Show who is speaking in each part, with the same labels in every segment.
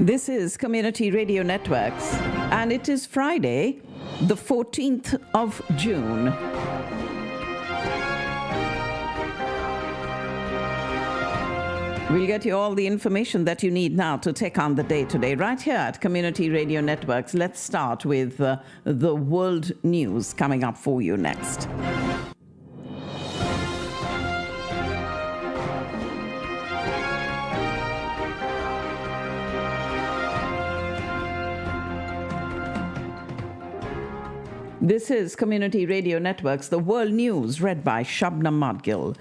Speaker 1: This is Community Radio Networks, and it is Friday, the 14th of June. We'll get you all the information that you need now to take on the day today, right here at Community Radio Networks. Let's start with the world news coming up for you next. This is Community Radio Networks, the world news, read by Shabna Madgil.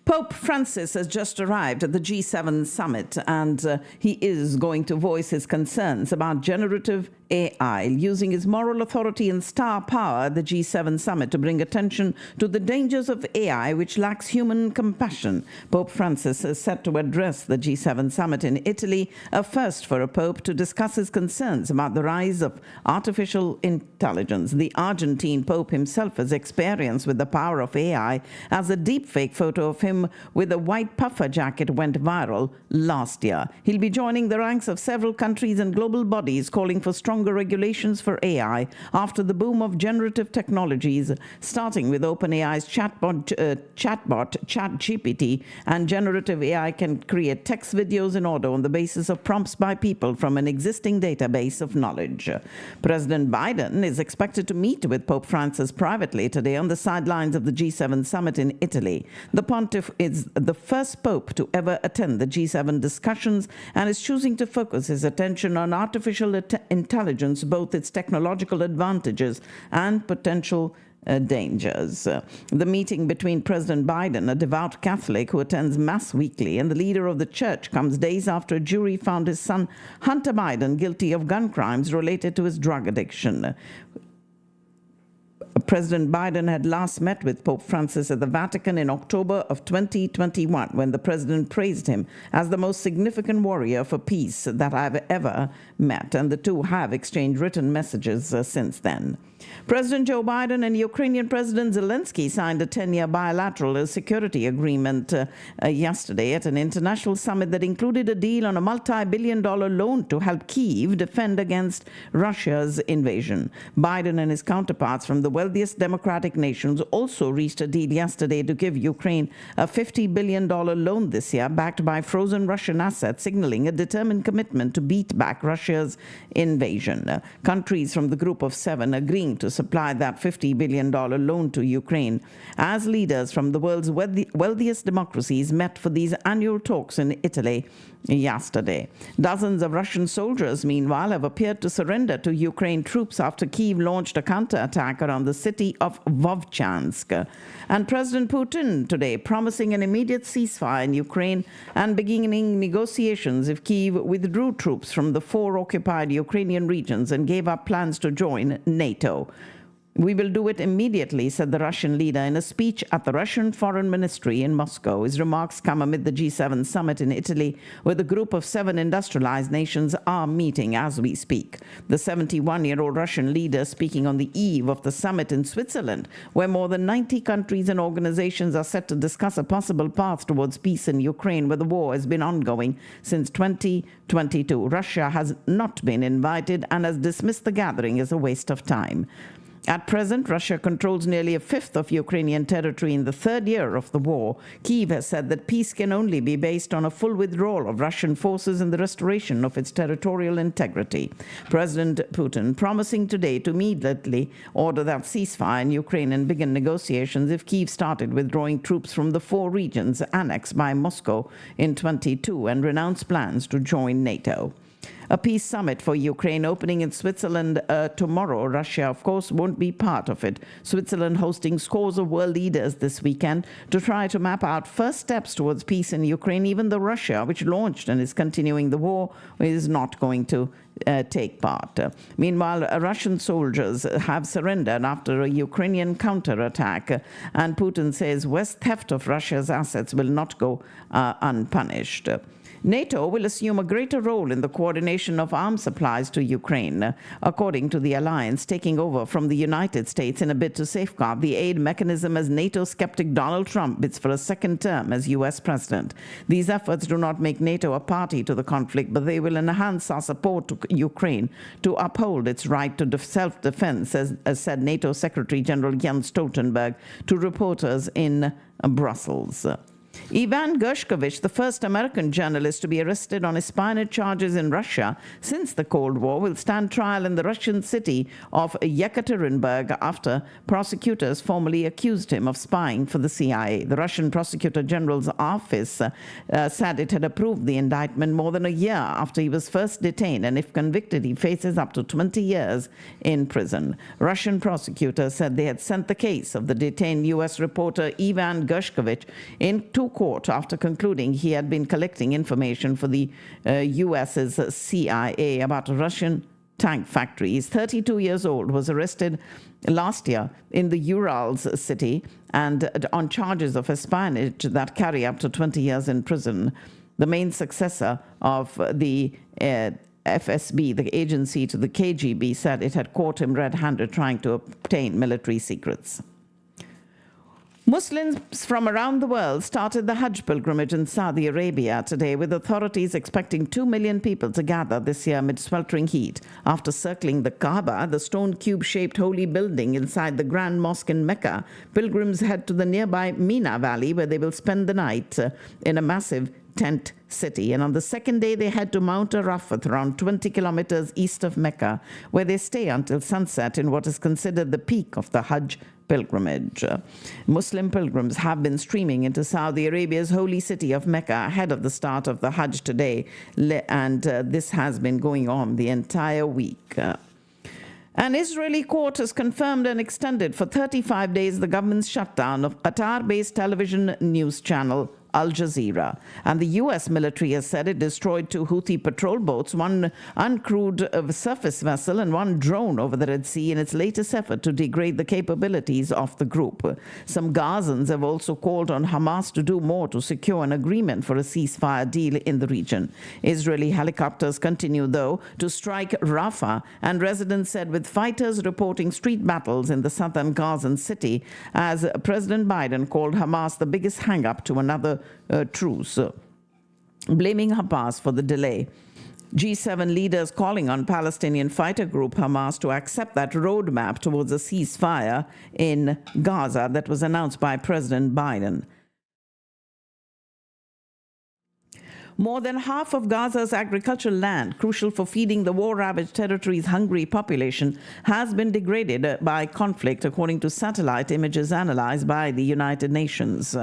Speaker 1: Pope Francis has just arrived at the G7 summit, and he is going to voice his concerns about generative AI, using his moral authority and star power at the G7 summit to bring attention to the dangers of AI, which lacks human compassion. Pope Francis is set to address the G7 summit in Italy, a first for a pope to discuss his concerns about the rise of artificial intelligence. The Argentine pope himself has experience with the power of AI, as a deepfake photo of him with a white puffer jacket went viral last year. He'll be joining the ranks of several countries and global bodies calling for stronger regulations for AI after the boom of generative technologies, starting with OpenAI's chatbot ChatGPT, and generative AI can create text videos in order on the basis of prompts by people from an existing database of knowledge. President Biden is expected to meet with Pope Francis privately today on the sidelines of the G7 summit in Italy. The pontiff is the first pope to ever attend the G7 discussions and is choosing to focus his attention on artificial intelligence, both its technological advantages and potential dangers. The meeting between President Biden, a devout Catholic who attends Mass weekly, and the leader of the church comes days after a jury found his son Hunter Biden guilty of gun crimes related to his drug addiction. President Biden had last met with Pope Francis at the Vatican in October of 2021, when the president praised him as the most significant warrior for peace that I've ever met, and the two have exchanged written messages since then. President Joe Biden and Ukrainian President Zelensky signed a 10-year bilateral security agreement yesterday at an international summit that included a deal on a multi-billion-dollar loan to help Kyiv defend against Russia's invasion. Biden and his counterparts from the wealthiest democratic nations also reached a deal yesterday to give Ukraine a $50 billion loan this year, backed by frozen Russian assets, signaling a determined commitment to beat back Russia's invasion. Countries from the Group of Seven agreeing to supply that $50 billion loan to Ukraine, as leaders from the world's wealthiest democracies met for these annual talks in Italy yesterday. Dozens of Russian soldiers, meanwhile, have appeared to surrender to Ukraine troops after Kyiv launched a counterattack around the city of Vovchansk. And President Putin today promising an immediate ceasefire in Ukraine and beginning negotiations if Kyiv withdrew troops from the 4 occupied Ukrainian regions and gave up plans to join NATO. We will do it immediately, said the Russian leader in a speech at the Russian Foreign Ministry in Moscow. His remarks come amid the G7 summit in Italy, where the Group of 7 industrialized nations are meeting as we speak. The 71-year-old Russian leader speaking on the eve of the summit in Switzerland, where more than 90 countries and organizations are set to discuss a possible path towards peace in Ukraine, where the war has been ongoing since 2022. Russia has not been invited and has dismissed the gathering as a waste of time. At present, Russia controls nearly a fifth of Ukrainian territory in the third year of the war. Kyiv has said that peace can only be based on a full withdrawal of Russian forces and the restoration of its territorial integrity. President Putin promising today to immediately order that ceasefire in Ukraine and begin negotiations if Kyiv started withdrawing troops from the 4 regions annexed by Moscow in 2022 and renounced plans to join NATO. A peace summit for Ukraine opening in Switzerland tomorrow. Russia, of course, won't be part of it. Switzerland hosting scores of world leaders this weekend to try to map out first steps towards peace in Ukraine. Even though Russia, which launched and is continuing the war, is not going to take part. Meanwhile, Russian soldiers have surrendered after a Ukrainian counterattack, and Putin says West theft of Russia's assets will not go unpunished. NATO will assume a greater role in the coordination of arms supplies to Ukraine, according to the alliance taking over from the United States in a bid to safeguard the aid mechanism as NATO skeptic Donald Trump bids for a second term as U.S. president. These efforts do not make NATO a party to the conflict, but they will enhance our support to Ukraine to uphold its right to self-defense, as said NATO Secretary General Jens Stoltenberg to reporters in Brussels. Ivan Gershkovich, the first American journalist to be arrested on espionage charges in Russia since the Cold War, will stand trial in the Russian city of Yekaterinburg after prosecutors formally accused him of spying for the CIA. The Russian Prosecutor General's office said it had approved the indictment more than a year after he was first detained, and if convicted, he faces up to 20 years in prison. Russian prosecutors said they had sent the case of the detained U.S. reporter Ivan Gershkovich into court after concluding he had been collecting information for the U.S.'s CIA about a Russian tank factory. He's 32 years old, was arrested last year in the Urals city and on charges of espionage that carry up to 20 years in prison. The main successor of the FSB, the agency to the KGB, said it had caught him red-handed trying to obtain military secrets. Muslims from around the world started the Hajj pilgrimage in Saudi Arabia today, with authorities expecting 2 million people to gather this year amid sweltering heat. After circling the Kaaba, the stone cube-shaped holy building inside the Grand Mosque in Mecca, pilgrims head to the nearby Mina Valley, where they will spend the night in a massive tent city. And on the second day, they head to Mount Arafat, around 20 kilometers east of Mecca, where they stay until sunset in what is considered the peak of the Hajj pilgrimage. Muslim pilgrims have been streaming into Saudi Arabia's holy city of Mecca ahead of the start of the Hajj today, and this has been going on the entire week. An Israeli court has confirmed and extended for 35 days the government's shutdown of Qatar-based television news channel Al Jazeera. And the U.S. military has said it destroyed 2 Houthi patrol boats, 1 uncrewed surface vessel, and 1 drone over the Red Sea in its latest effort to degrade the capabilities of the group. Some Gazans have also called on Hamas to do more to secure an agreement for a ceasefire deal in the region. Israeli helicopters continue, though, to strike Rafah, and residents said with fighters reporting street battles in the southern Gazan city as President Biden called Hamas the biggest hang-up to another truce, blaming Hamas for the delay. G7 leaders calling on Palestinian fighter group Hamas to accept that roadmap towards a ceasefire in Gaza that was announced by President Biden. More than half of Gaza's agricultural land, crucial for feeding the war-ravaged territory's hungry population, has been degraded by conflict, according to satellite images analyzed by the United Nations.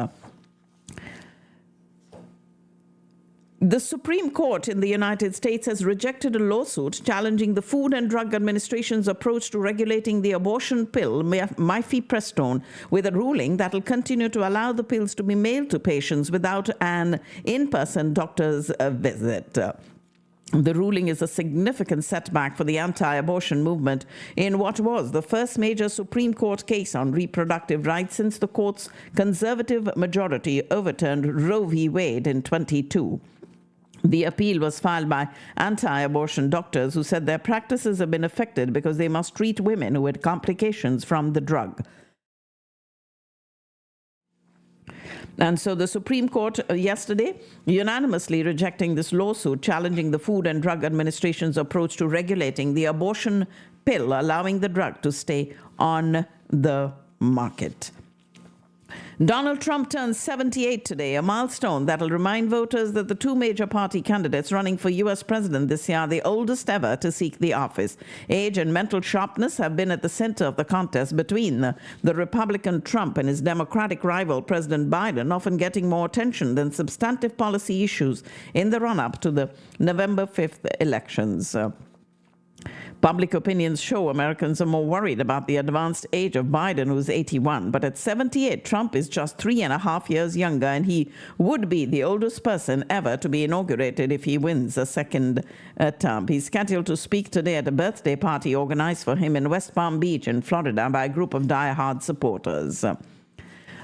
Speaker 1: The Supreme Court in the United States has rejected a lawsuit challenging the Food and Drug Administration's approach to regulating the abortion pill, mifepristone, with a ruling that will continue to allow the pills to be mailed to patients without an in-person doctor's visit. The ruling is a significant setback for the anti-abortion movement in what was the first major Supreme Court case on reproductive rights since the court's conservative majority overturned Roe v. Wade in 2022. The appeal was filed by anti-abortion doctors who said their practices have been affected because they must treat women who had complications from the drug. And so the Supreme Court yesterday unanimously rejecting this lawsuit challenging the Food and Drug Administration's approach to regulating the abortion pill, allowing the drug to stay on the market. Donald Trump turns 78 today, a milestone that will remind voters that the 2 major party candidates running for U.S. president this year are the oldest ever to seek the office. Age and mental sharpness have been at the center of the contest between the Republican Trump and his Democratic rival President Biden, often getting more attention than substantive policy issues in the run-up to the November 5th elections. Public opinions show Americans are more worried about the advanced age of Biden, who's 81. But at 78, Trump is just 3.5 years younger, and he would be the oldest person ever to be inaugurated if he wins a second term. He's scheduled to speak today at a birthday party organized for him in West Palm Beach in Florida by a group of die-hard supporters.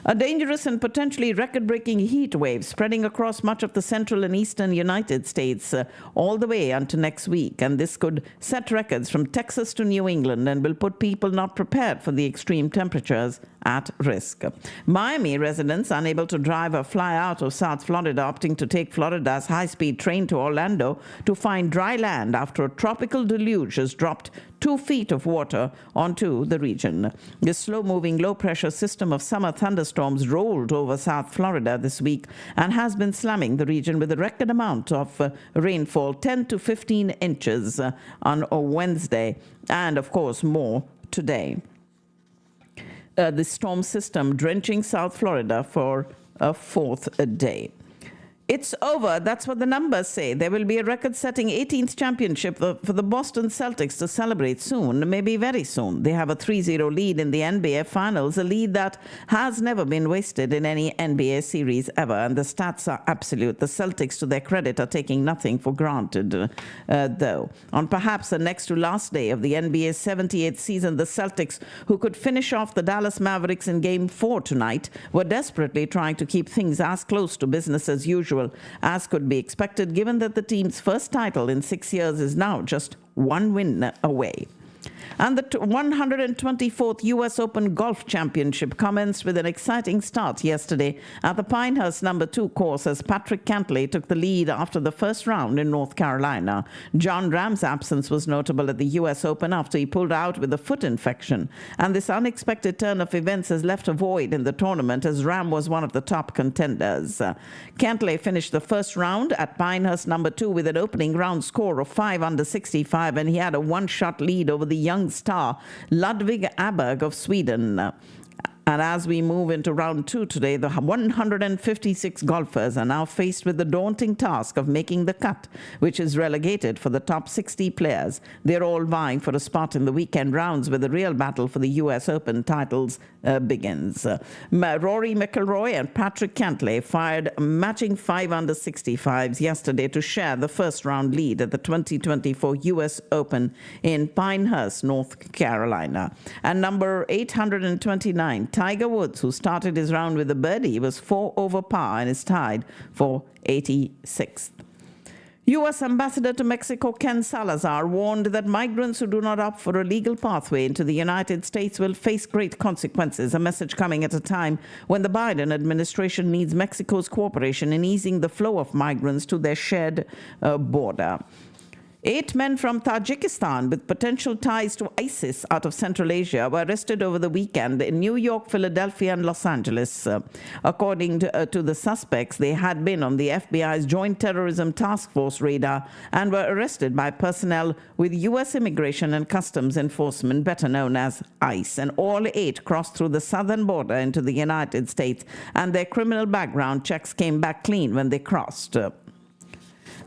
Speaker 1: A dangerous and potentially record-breaking heat wave spreading across much of the central and eastern United States all the way until next week. And this could set records from Texas to New England and will put people not prepared for the extreme temperatures at risk. Miami residents unable to drive or fly out of South Florida opting to take Florida's high-speed train to Orlando to find dry land after a tropical deluge has dropped 2 feet of water onto the region. This slow-moving low-pressure system of summer thunderstorms rolled over South Florida this week and has been slamming the region with a record amount of rainfall, 10 to 15 inches on Wednesday, and of course more today. The storm system drenching South Florida for a 4th day. It's over. That's what the numbers say. There will be a record-setting 18th championship for the Boston Celtics to celebrate soon, maybe very soon. They have a 3-0 lead in the NBA Finals, a lead that has never been wasted in any NBA series ever, and the stats are absolute. The Celtics, to their credit, are taking nothing for granted, though. On perhaps the next to last day of the NBA's 78th season, the Celtics, who could finish off the Dallas Mavericks in Game 4 tonight, were desperately trying to keep things as close to business as usual as could be expected, given that the team's first title in 6 years is now just 1 win away. And the 124th U.S. Open Golf Championship commenced with an exciting start yesterday at the Pinehurst No. 2 course as Patrick Cantlay took the lead after the first round in North Carolina. John Rahm's absence was notable at the U.S. Open after he pulled out with a foot infection. And this unexpected turn of events has left a void in the tournament as Rahm was one of the top contenders. Cantlay finished the first round at Pinehurst No. 2 with an opening round score of 5 under 65, and he had a one-shot lead over the young star Ludvig Aberg of Sweden. And as we move into round 2 today, the 156 golfers are now faced with the daunting task of making the cut, which is relegated for the top 60 players. They're all vying for a spot in the weekend rounds where the real battle for the U.S. Open titles begins. Rory McIlroy and Patrick Cantlay fired matching 5 under 65s yesterday to share the first round lead at the 2024 U.S. Open in Pinehurst, North Carolina. And number 829, Tiger Woods, who started his round with a birdie, was 4 over par and is tied for 86th. U.S. Ambassador to Mexico Ken Salazar warned that migrants who do not opt for a legal pathway into the United States will face great consequences, a message coming at a time when the Biden administration needs Mexico's cooperation in easing the flow of migrants to their shared border. 8 men from Tajikistan with potential ties to ISIS out of Central Asia were arrested over the weekend in New York, Philadelphia, and Los Angeles. According to the suspects, they had been on the FBI's Joint Terrorism Task Force radar and were arrested by personnel with U.S. Immigration and Customs Enforcement, better known as ICE. And all 8 crossed through the southern border into the United States, and their criminal background checks came back clean when they crossed.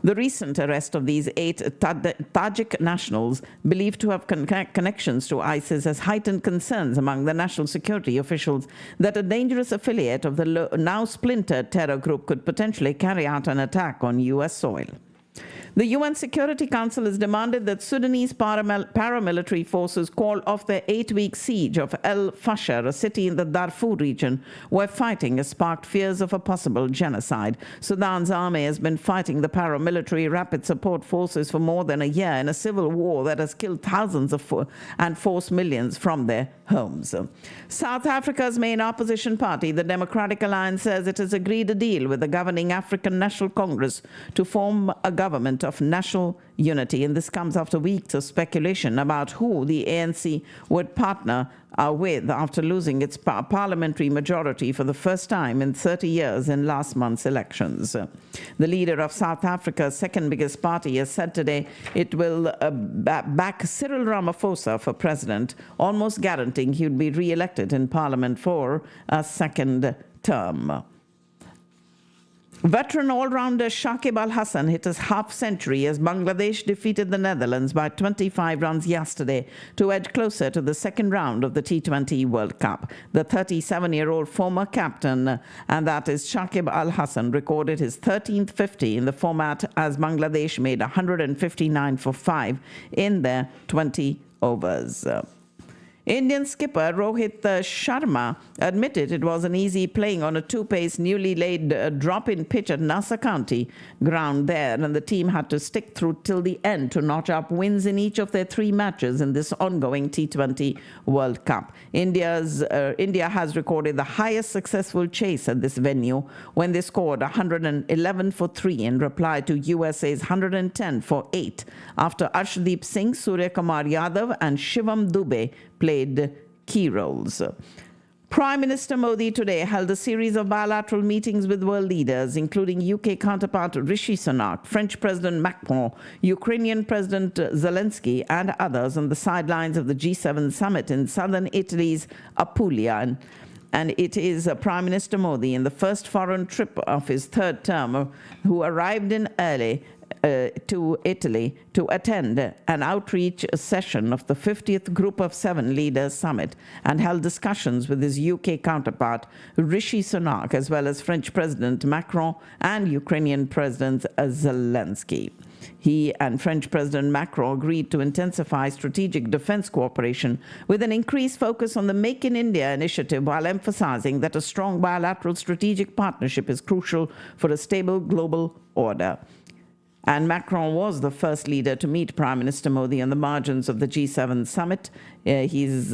Speaker 1: The recent arrest of these 8 Tajik nationals believed to have connections to ISIS has heightened concerns among the national security officials that a dangerous affiliate of the now splintered terror group could potentially carry out an attack on U.S. soil. The UN Security Council has demanded that Sudanese paramilitary forces call off their 8-week siege of El Fasher, a city in the Darfur region, where fighting has sparked fears of a possible genocide. Sudan's army has been fighting the paramilitary rapid support forces for more than a year in a civil war that has killed thousands and forced millions from their homes. South Africa's main opposition party, the Democratic Alliance, says it has agreed a deal with the governing African National Congress to form a government of national unity, and this comes after weeks of speculation about who the ANC would partner with after losing its parliamentary majority for the first time in 30 years in last month's elections. The leader of South Africa's second biggest party has said today it will back Cyril Ramaphosa for president, almost guaranteeing he would be re-elected in parliament for a second term. Veteran all-rounder Shakib Al Hasan hit his half-century as Bangladesh defeated the Netherlands by 25 runs yesterday to edge closer to the second round of the T20 World Cup. The 37-year-old former captain, and that is Shakib Al Hasan, recorded his 13th 50 in the format as Bangladesh made 159 for 5 in their 20 overs. Indian skipper Rohit Sharma admitted it wasn't easy playing on a two-pace, newly laid drop-in pitch at Nassau County ground there, and the team had to stick through till the end to notch up wins in each of their 3 matches in this ongoing T20 World Cup. India has recorded the highest successful chase at this venue when they scored 111 for 3 in reply to USA's 110 for 8 after Arshdeep Singh, Surya Kumar Yadav and Shivam Dubey played key roles. Prime Minister Modi today held a series of bilateral meetings with world leaders, including UK counterpart Rishi Sunak, French President Macron, Ukrainian President Zelensky, and others on the sidelines of the G7 summit in southern Italy's Apulia. And it is Prime Minister Modi, in the first foreign trip of his 3rd term, who arrived in early to Italy to attend an outreach session of the 50th Group of 7 Leaders Summit and held discussions with his UK counterpart Rishi Sunak, as well as French President Macron and Ukrainian President Zelensky. He and French President Macron agreed to intensify strategic defense cooperation with an increased focus on the Make in India initiative, while emphasizing that a strong bilateral strategic partnership is crucial for a stable global order. And Macron was the first leader to meet Prime Minister Modi on the margins of the G7 summit. He's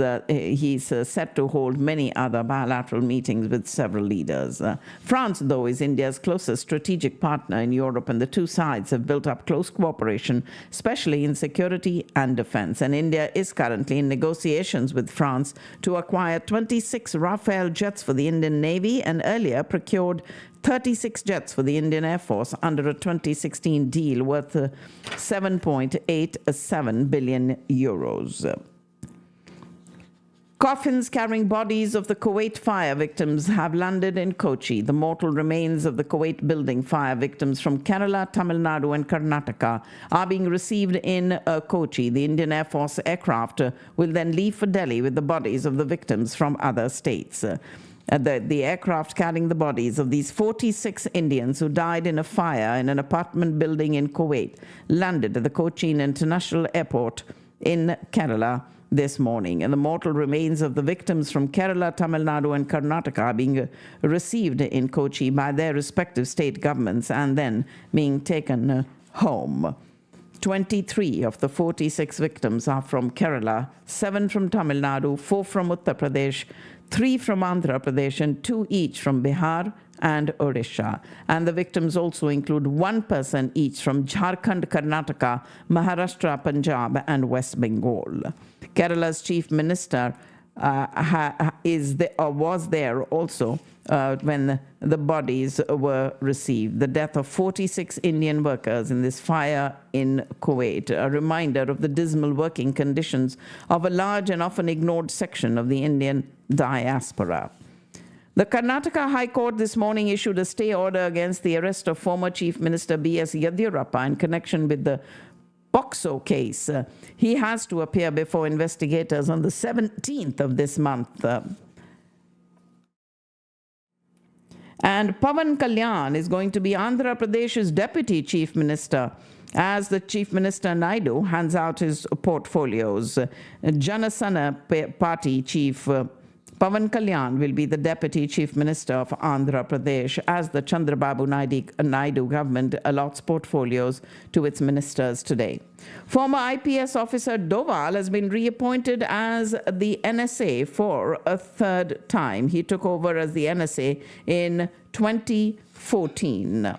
Speaker 1: set to hold many other bilateral meetings with several leaders. France, though, is India's closest strategic partner in Europe, and the two sides have built up close cooperation, especially in security and defense. And India is currently in negotiations with France to acquire 26 Rafale jets for the Indian Navy, and earlier procured 36 jets for the Indian Air Force under a 2016 deal worth 7.87 billion euros. Coffins carrying bodies of the Kuwait fire victims have landed in Kochi. The mortal remains of the Kuwait building fire victims from Kerala, Tamil Nadu, and Karnataka are being received in Kochi. The Indian Air Force aircraft will then leave for Delhi with the bodies of the victims from other states. The aircraft carrying the bodies of these 46 Indians who died in a fire in an apartment building in Kuwait landed at the Cochin International Airport in Kerala this morning. And the mortal remains of the victims from Kerala, Tamil Nadu, and Karnataka are being received in Kochi by their respective state governments and then being taken home. 23 of the 46 victims are from Kerala, 7 from Tamil Nadu, 4 from Uttar Pradesh, 3 from Andhra Pradesh, and 2 each from Bihar and Odisha. And the victims also include 1 person each from Jharkhand, Karnataka, Maharashtra, Punjab, and West Bengal. Kerala's chief minister was there also when the bodies were received. The death of 46 Indian workers in this fire in Kuwait, a reminder of the dismal working conditions of a large and often ignored section of the Indian diaspora. The Karnataka High Court this morning issued a stay order against the arrest of former Chief Minister B.S. Yediyurappa in connection with the POCSO case. He has to appear before investigators on the 17th of this month. And Pavan Kalyan is going to be Andhra Pradesh's deputy chief minister as the Chief Minister Naidu hands out his portfolios. Janasana Party Chief Pavan Kalyan will be the Deputy Chief Minister of Andhra Pradesh as the Chandrababu Naidu government allots portfolios to its ministers today. Former IPS officer Doval has been reappointed as the NSA for a 3rd time. He took over as the NSA in 2014.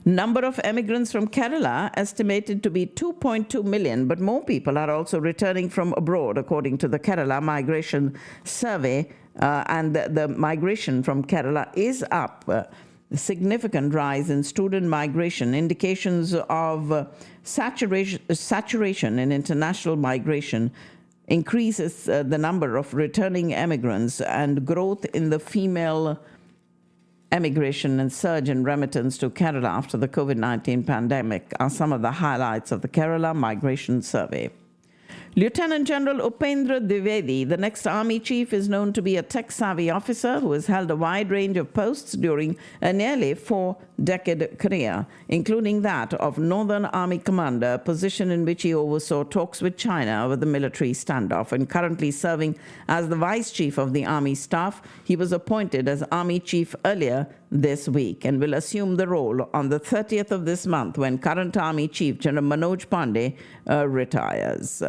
Speaker 1: Number of emigrants from Kerala estimated to be 2.2 million, but more people are also returning from abroad, according to the Kerala Migration Survey, and the migration from Kerala is up. A significant rise in student migration, indications of saturation in international migration, increases the number of returning emigrants, and growth in the female emigration and surge in remittance to Kerala after the COVID-19 pandemic are some of the highlights of the Kerala Migration Survey. Lieutenant General Upendra Dwivedi, the next army chief, is known to be a tech-savvy officer who has held a wide range of posts during a nearly four-decade career, including that of Northern Army Commander, a position in which he oversaw talks with China over the military standoff. And currently serving as the vice chief of the Army Staff, he was appointed as Army Chief earlier this week and will assume the role on the 30th of this month when current Army Chief General Manoj Pandey retires.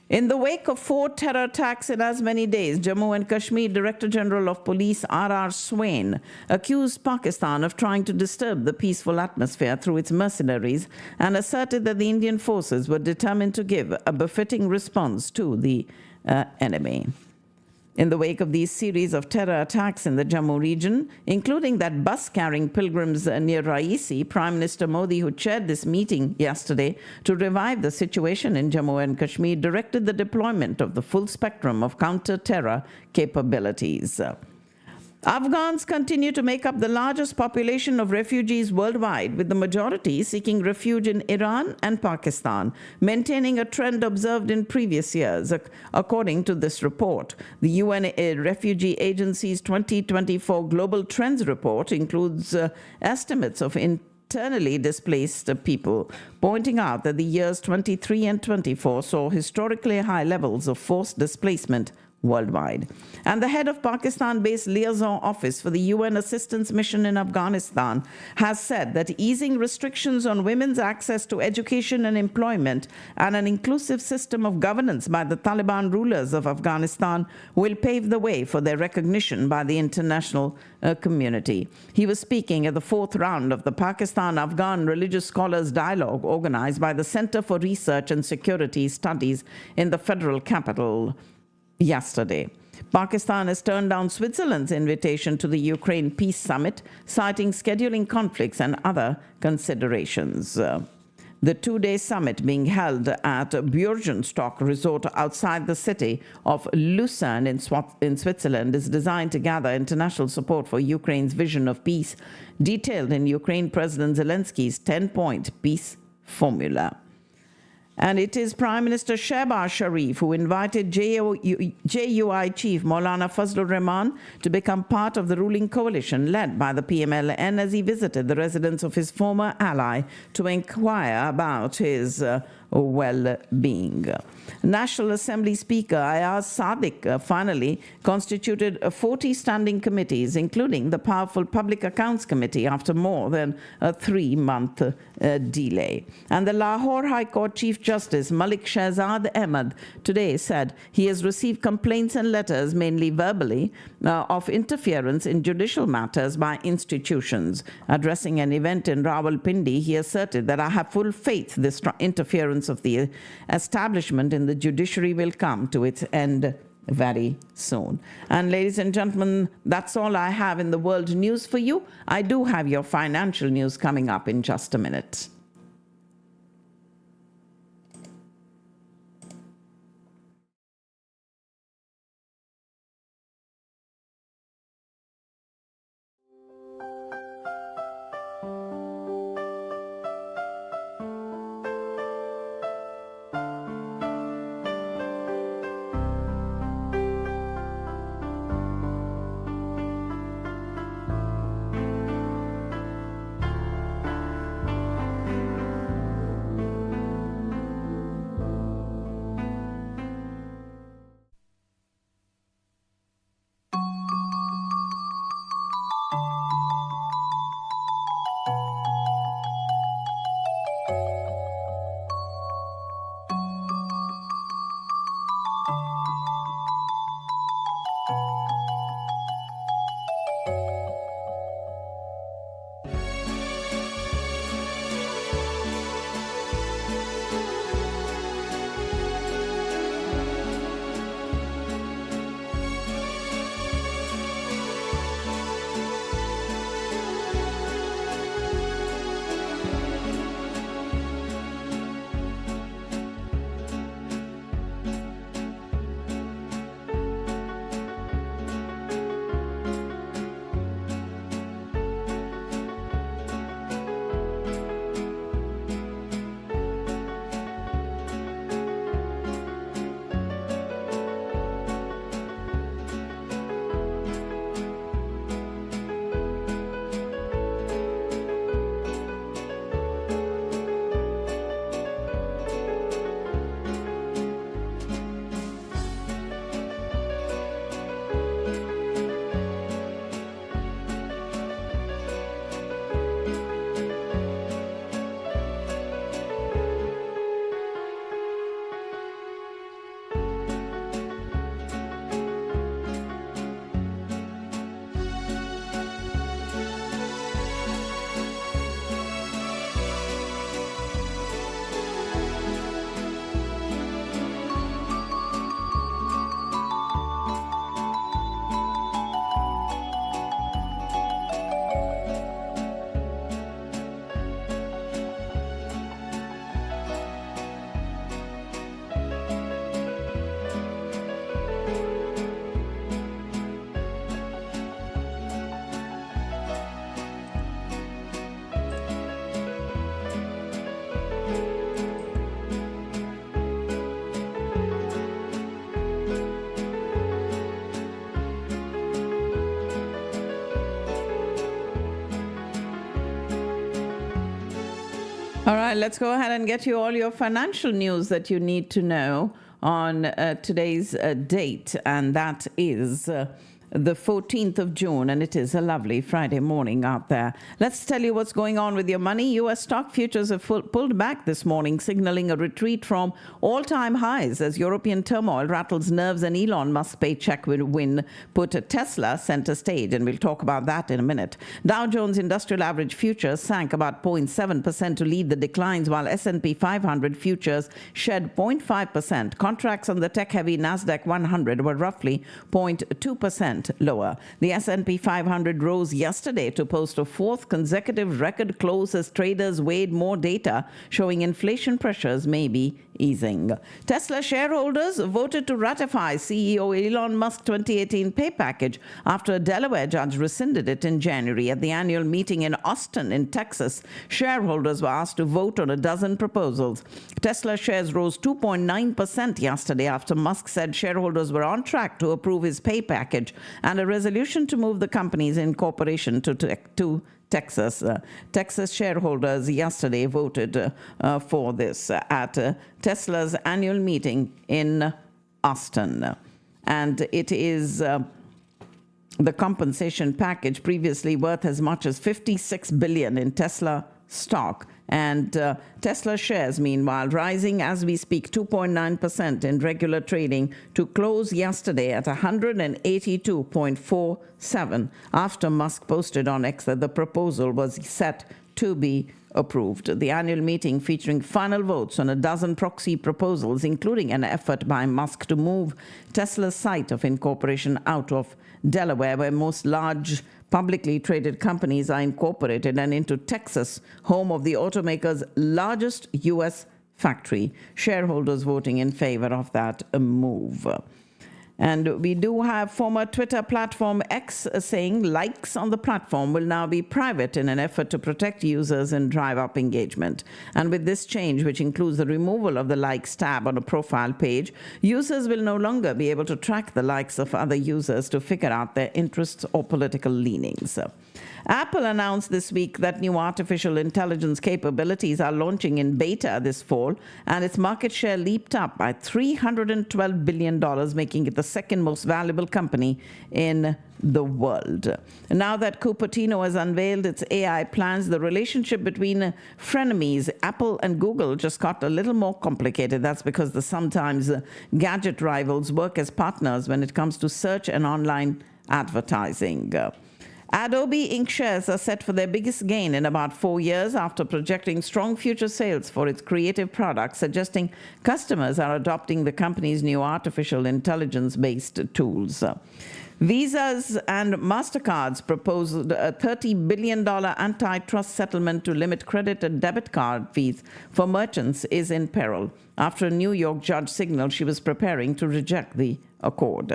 Speaker 1: In the wake of 4 terror attacks in as many days, Jammu and Kashmir Director General of Police R.R. Swain accused Pakistan of trying to disturb the peaceful atmosphere through its mercenaries and asserted that the Indian forces were determined to give a befitting response to the enemy. In the wake of these series of terror attacks in the Jammu region, including that bus carrying pilgrims near Raisi, Prime Minister Modi, who chaired this meeting yesterday to revive the situation in Jammu and Kashmir, directed the deployment of the full spectrum of counter-terror capabilities. Afghans continue to make up the largest population of refugees worldwide, with the majority seeking refuge in Iran and Pakistan, maintaining a trend observed in previous years, according to this report. The UN Refugee Agency's 2024 Global Trends Report includes estimates of internally displaced people, pointing out that the years 23 and 24 saw historically high levels of forced displacement worldwide. And the head of Pakistan-based liaison office for the UN Assistance Mission in Afghanistan has said that easing restrictions on women's access to education and employment and an inclusive system of governance by the Taliban rulers of Afghanistan will pave the way for their recognition by the international community. He was speaking at the 4th round of the Pakistan-Afghan Religious Scholars Dialogue organized by the Center for Research and Security Studies in the federal capital yesterday. Pakistan has turned down Switzerland's invitation to the Ukraine Peace Summit, citing scheduling conflicts and other considerations. The two-day summit being held at Björnstock Resort outside the city of Lucerne in Switzerland is designed to gather international support for Ukraine's vision of peace, detailed in Ukraine President Zelensky's 10-point peace formula. And it is Prime Minister Shehbaz Sharif who invited JUI Chief Maulana Fazlur Rahman to become part of the ruling coalition led by the PMLN as he visited the residence of his former ally to inquire about his well-being. National Assembly Speaker Ayaz Sadiq finally constituted 40 standing committees, including the powerful Public Accounts Committee, after more than a 3-month delay. And the Lahore High Court Chief Justice Malik Shehzad Ahmed today said he has received complaints and letters, mainly verbally, of interference in judicial matters by institutions. Addressing an event in Rawalpindi, he asserted that I have full faith this interference of the establishment in the judiciary will come to its end very soon. And ladies and gentlemen, that's all I have in the world news for you. I do have your financial news coming up in just a minute. All right, let's go ahead and get you all your financial news that you need to know on today's date, and that is the 14th of June, and it is a lovely Friday morning out there. Let's tell you what's going on with your money. U.S. stock futures have pulled back this morning, signaling a retreat from all-time highs as European turmoil rattles nerves and Elon Musk's paycheck win put Tesla center stage, and we'll talk about that in a minute. Dow Jones Industrial Average futures sank about 0.7% to lead the declines, while S&P 500 futures shed 0.5%. Contracts on the tech-heavy Nasdaq 100 were roughly 0.2% lower. The S&P 500 rose yesterday to post a fourth consecutive record close as traders weighed more data showing inflation pressures may be easing. Tesla shareholders voted to ratify CEO Elon Musk's 2018 pay package after a Delaware judge rescinded it in January. At the annual meeting in Austin, in Texas, shareholders were asked to vote on a dozen proposals. Tesla shares rose 2.9% yesterday after Musk said shareholders were on track to approve his pay package and a resolution to move the company's incorporation to Texas. Texas shareholders yesterday voted for this at Tesla's annual meeting in Austin. And it is the compensation package, previously worth as much as $56 billion in Tesla stock. And Tesla shares, meanwhile, rising as we speak 2.9% in regular trading to close yesterday at 182.47 after Musk posted on X that the proposal was set to be approved. The annual meeting featuring final votes on a dozen proxy proposals, including an effort by Musk to move Tesla's site of incorporation out of Delaware, where most large publicly traded companies are incorporated, and into Texas, home of the automaker's largest U.S. factory. Shareholders voting in favor of that move. And we do have former Twitter platform X saying likes on the platform will now be private in an effort to protect users and drive up engagement. And with this change, which includes the removal of the likes tab on a profile page, users will no longer be able to track the likes of other users to figure out their interests or political leanings. Apple announced this week that new artificial intelligence capabilities are launching in beta this fall, and its market share leaped up by $312 billion, making it the second most valuable company in the world. Now that Cupertino has unveiled its AI plans, the relationship between frenemies, Apple and Google, just got a little more complicated. That's because the sometimes gadget rivals work as partners when it comes to search and online advertising. Adobe Inc. shares are set for their biggest gain in about 4 years after projecting strong future sales for its creative products, suggesting customers are adopting the company's new artificial intelligence-based tools. Visa's and MasterCard's proposed a $30 billion antitrust settlement to limit credit and debit card fees for merchants is in peril after a New York judge signaled she was preparing to reject the accord.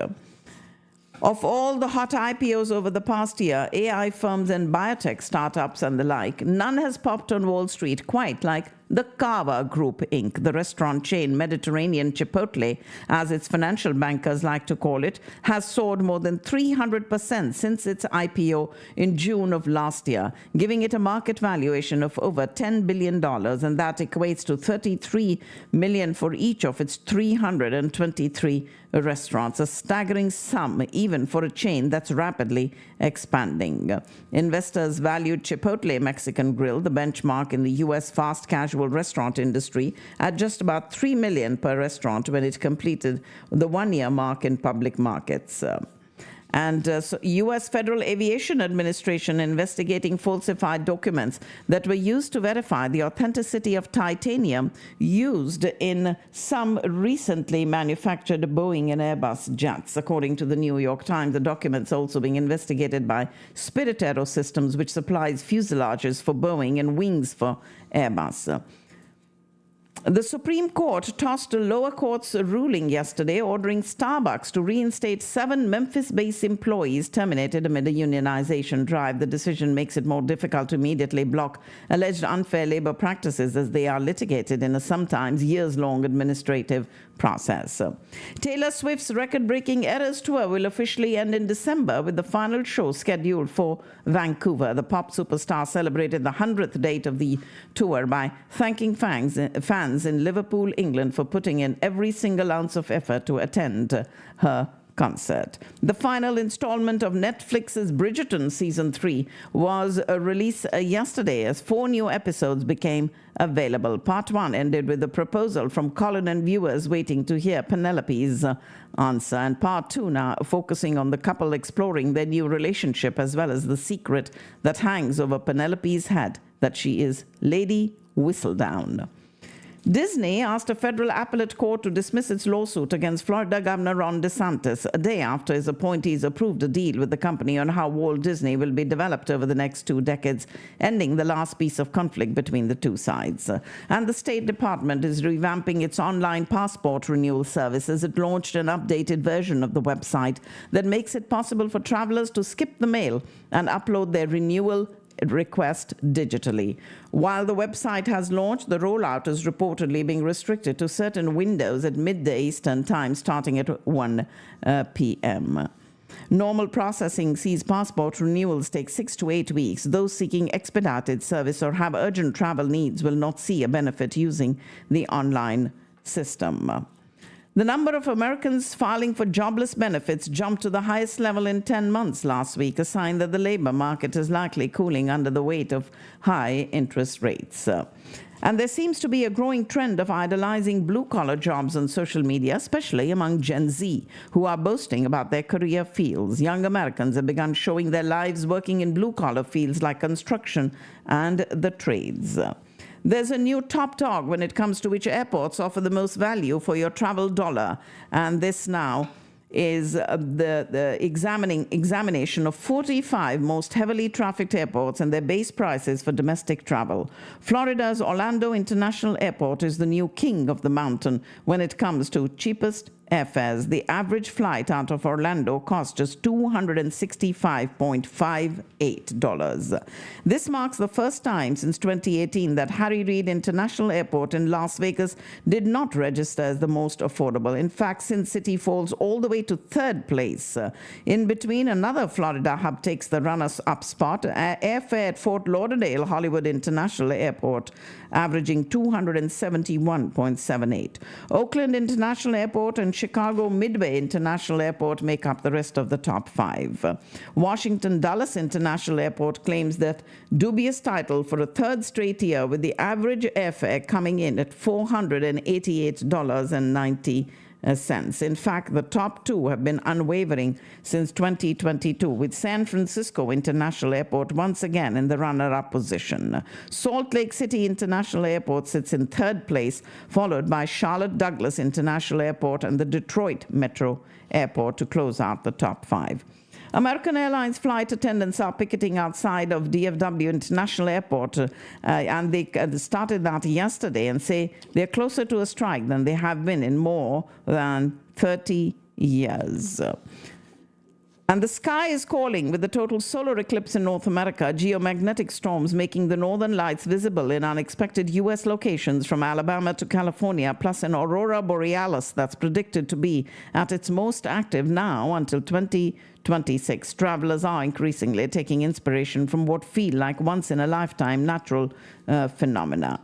Speaker 1: Of all the hot IPOs over the past year, AI firms and biotech startups and the like, none has popped on Wall Street quite like the Kava Group, Inc., the restaurant chain Mediterranean Chipotle, as its financial bankers like to call it, has soared more than 300% since its IPO in June of last year, giving it a market valuation of over $10 billion, and that equates to $33 million for each of its 323 restaurants, a staggering sum even for a chain that's rapidly expanding. Investors valued Chipotle Mexican Grill, the benchmark in the U.S. fast casual restaurant industry, at just about $3 million per restaurant when it completed the 1-year mark in public markets. So U.S. Federal Aviation Administration investigating falsified documents that were used to verify the authenticity of titanium used in some recently manufactured Boeing and Airbus jets. According to the New York Times, the documents are also being investigated by Spirit Aerosystems, which supplies fuselages for Boeing and wings for Airbus. The Supreme Court tossed a lower court's ruling yesterday ordering Starbucks to reinstate 7 Memphis-based employees terminated amid a unionization drive. The decision makes it more difficult to immediately block alleged unfair labor practices as they are litigated in a sometimes years-long administrative process. Taylor Swift's record-breaking Eras Tour will officially end in December with the final show scheduled for Vancouver. The pop superstar celebrated the 100th date of the tour by thanking fans in Liverpool, England for putting in every single ounce of effort to attend her concert. The final installment of Netflix's Bridgerton Season 3 was released yesterday as 4 new episodes became available. Part 1 ended with a proposal from Colin and viewers waiting to hear Penelope's answer, and Part 2 now focusing on the couple exploring their new relationship as well as the secret that hangs over Penelope's head, that she is Lady Whistledown. Disney asked a federal appellate court to dismiss its lawsuit against Florida Governor Ron DeSantis a day after his appointees approved a deal with the company on how Walt Disney will be developed over the next 2 decades, ending the last piece of conflict between the two sides. And the State Department is revamping its online passport renewal service as it launched an updated version of the website that makes it possible for travelers to skip the mail and upload their renewal request digitally. While the website has launched, the rollout is reportedly being restricted to certain windows at midday Eastern Time starting at 1 p.m. Normal processing sees passport renewals take 6 to 8 weeks. Those seeking expedited service or have urgent travel needs will not see a benefit using the online system. The number of Americans filing for jobless benefits jumped to the highest level in 10 months last week, a sign that the labor market is likely cooling under the weight of high interest rates. And there seems to be a growing trend of idolizing blue-collar jobs on social media, especially among Gen Z, who are boasting about their career fields. Young Americans have begun showing their lives working in blue-collar fields like construction and the trades. There's a new top dog when it comes to which airports offer the most value for your travel dollar, and this now is the examination of 45 most heavily trafficked airports and their base prices for domestic travel. Florida's Orlando International Airport is the new king of the mountain when it comes to cheapest airfares. The average flight out of Orlando costs just $265.58. This marks the first time since 2018 that Harry Reid International Airport in Las Vegas did not register as the most affordable. In fact, Sin City falls all the way to 3rd place. In between, another Florida hub takes the runners-up spot. Airfare at Fort Lauderdale Hollywood International Airport averaging $271.78. Oakland International Airport and Chicago Midway International Airport make up the rest of the top 5. Washington Dulles International Airport claims that dubious title for a 3rd straight year, with the average airfare coming in at $488.90. In fact, the top 2 have been unwavering since 2022, with San Francisco International Airport once again in the runner-up position. Salt Lake City International Airport sits in 3rd place, followed by Charlotte Douglas International Airport and the Detroit Metro Airport to close out the top 5. American Airlines flight attendants are picketing outside of DFW International Airport, and they started that yesterday and say they're closer to a strike than they have been in more than 30 years. And the sky is calling with the total solar eclipse in North America, geomagnetic storms making the northern lights visible in unexpected U.S. locations from Alabama to California, plus an aurora borealis that's predicted to be at its most active now until 2026. Travelers are increasingly taking inspiration from what feel like once-in-a-lifetime natural phenomena.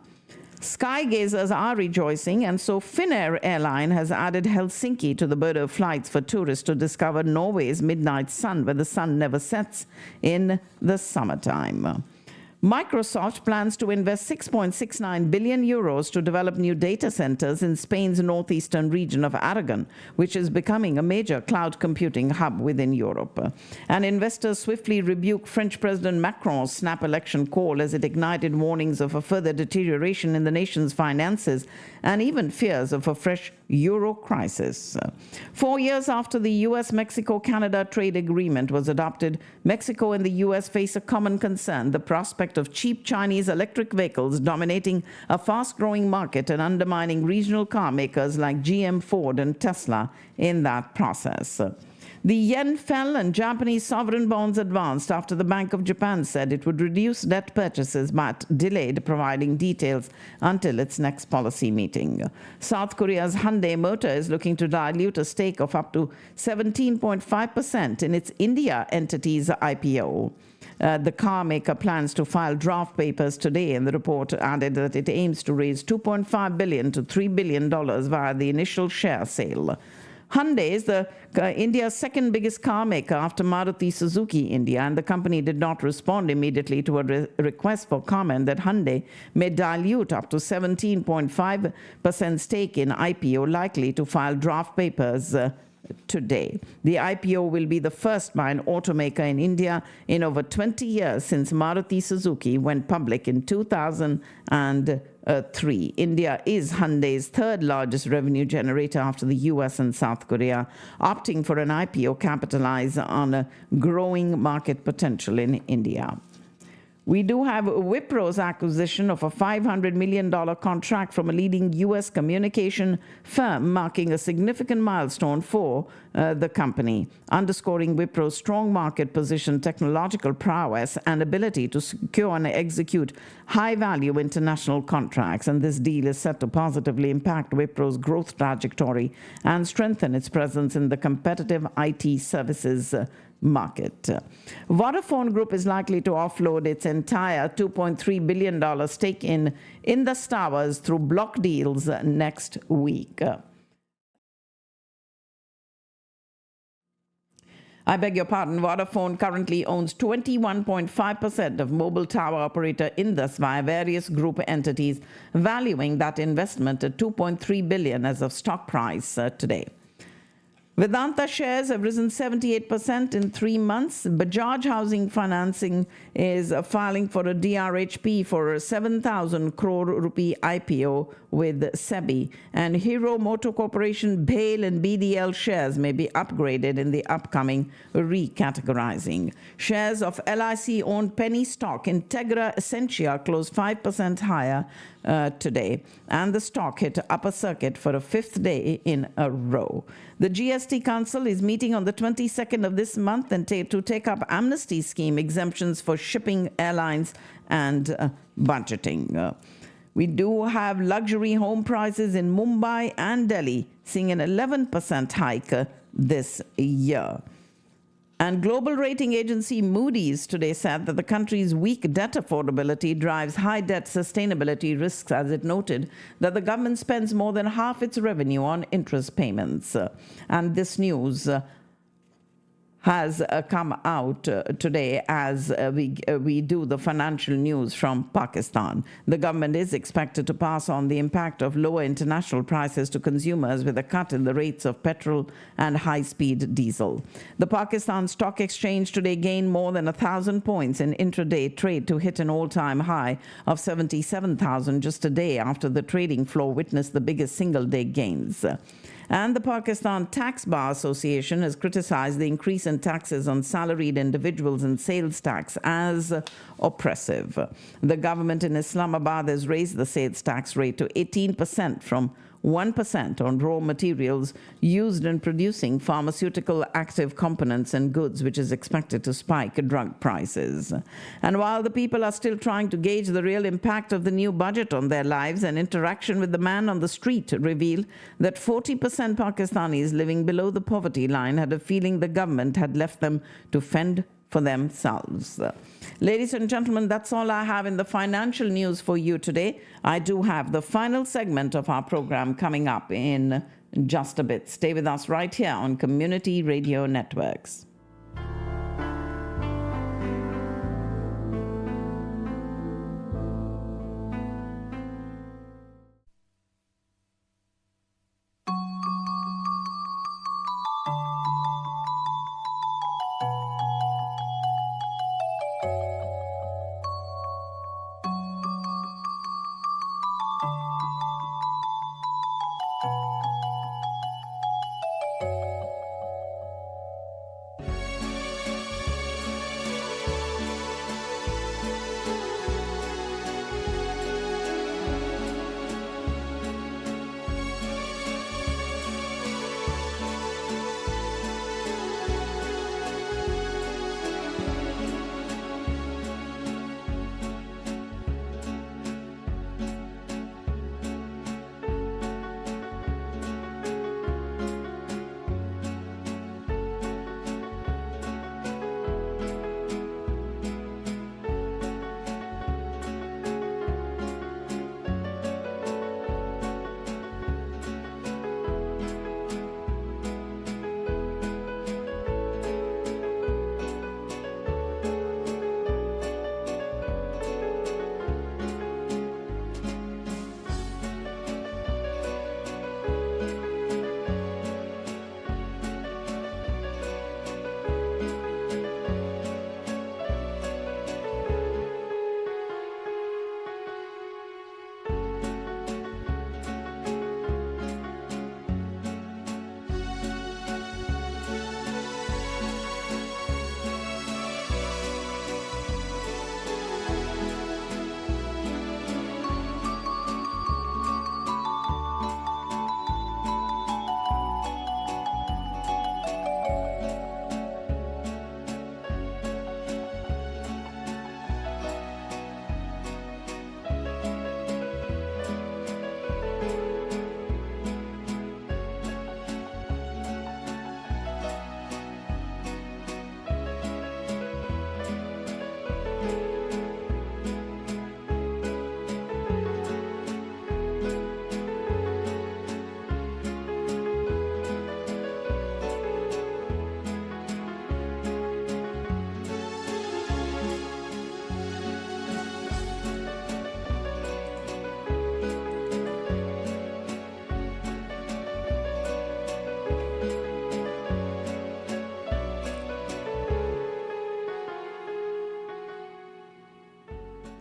Speaker 1: Skygazers are rejoicing, and so Finnair airline has added Helsinki to the bird of flights for tourists to discover Norway's midnight sun, where the sun never sets in the summertime. Microsoft plans to invest 6.69 billion euros to develop new data centers in Spain's northeastern region of Aragon, which is becoming a major cloud computing hub within Europe. And investors swiftly rebuked French President Macron's snap election call as it ignited warnings of a further deterioration in the nation's finances and even fears of a fresh euro crisis. 4 years after the U.S.-Mexico-Canada trade agreement was adopted, Mexico and the U.S. face a common concern: the prospect of cheap Chinese electric vehicles dominating a fast-growing market and undermining regional car makers like GM, Ford, and Tesla in that process. The yen fell and Japanese sovereign bonds advanced after the Bank of Japan said it would reduce debt purchases but delayed providing details until its next policy meeting. South Korea's Hyundai Motor is looking to dilute a stake of up to 17.5% in its India entity's IPO. The car maker plans to file draft papers today, and the report added that it aims to raise $2.5 billion to $3 billion via the initial share sale. Hyundai is India's second biggest car maker after Maruti Suzuki India, and the company did not respond immediately to a request for comment that Hyundai may dilute up to 17.5% stake in IPO, likely to file draft papers today. The IPO will be the first by an automaker in India in over 20 years since Maruti Suzuki went public in 2003. India is Hyundai's third largest revenue generator after the US and South Korea, opting for an IPO capitalized on a growing market potential in India. We do have Wipro's acquisition of a $500 million contract from a leading U.S. communication firm, marking a significant milestone for the company, underscoring Wipro's strong market position, technological prowess, and ability to secure and execute high-value international contracts. And this deal is set to positively impact Wipro's growth trajectory and strengthen its presence in the competitive IT services market. Vodafone Group is likely to offload its entire $2.3 billion stake in Indus Towers through block deals next week. I beg your pardon, Vodafone currently owns 21.5% of mobile tower operator Indus via various group entities, valuing that investment at $2.3 billion as of stock price today. Vedanta shares have risen 78% in 3 months. Bajaj Housing Financing is filing for a DRHP for a 7,000 crore rupee IPO with SEBI. And Hero Motor Corporation, BHAIL and BDL shares may be upgraded in the upcoming recategorizing. Shares of LIC-owned penny stock Integra Essentia closed 5% higher today, and the stock hit upper circuit for a 5th day in a row. The GST Council is meeting on the 22nd of this month and to take up amnesty scheme exemptions for shipping, airlines, and budgeting. We do have luxury home prices in Mumbai and Delhi seeing an 11% hike this year. And global rating agency Moody's today said that the country's weak debt affordability drives high debt sustainability risks, as it noted that the government spends more than half its revenue on interest payments. And this news has come out today as we do the financial news from Pakistan. The government is expected to pass on the impact of lower international prices to consumers with a cut in the rates of petrol and high-speed diesel. The Pakistan Stock Exchange today gained more than 1,000 points in intraday trade to hit an all-time high of 77,000 just a day after the trading floor witnessed the biggest single-day gains. And the Pakistan Tax Bar Association has criticized the increase in taxes on salaried individuals and sales tax as oppressive. The government in Islamabad has raised the sales tax rate to 18% from 1% on raw materials used in producing pharmaceutical active components and goods, which is expected to spike drug prices. And while the people are still trying to gauge the real impact of the new budget on their lives, an interaction with the man on the street revealed that 40% Pakistanis living below the poverty line had a feeling the government had left them to fend for themselves. Ladies and gentlemen, that's all I have in the financial news for you today. I do have the final segment of our program coming up in just a bit. Stay with us right here on Community Radio Networks.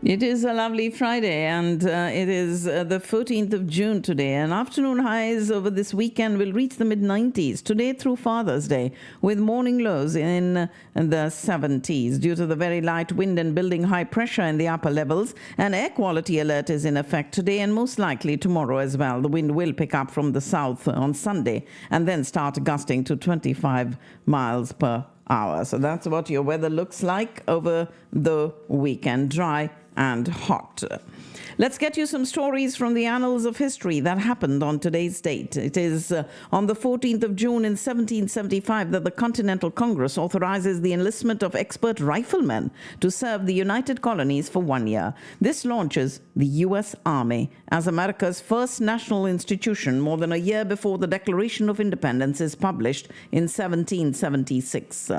Speaker 1: It is a lovely Friday, and it is the 14th of June today. And afternoon highs over this weekend will reach the mid-90s today through Father's Day, with morning lows in the 70s due to the very light wind and building high pressure in the upper levels. An air quality alert is in effect today and most likely tomorrow as well. The wind will pick up from the south on Sunday and then start gusting to 25 miles per hour. So that's what your weather looks like over the weekend. Dry and hot. Let's get you some stories from the annals of history that happened on today's date. It is on the 14th of June in 1775 that the Continental Congress authorizes the enlistment of expert riflemen to serve the United Colonies for 1 year. This launches the U.S. Army as America's first national institution more than a year before the Declaration of Independence is published in 1776.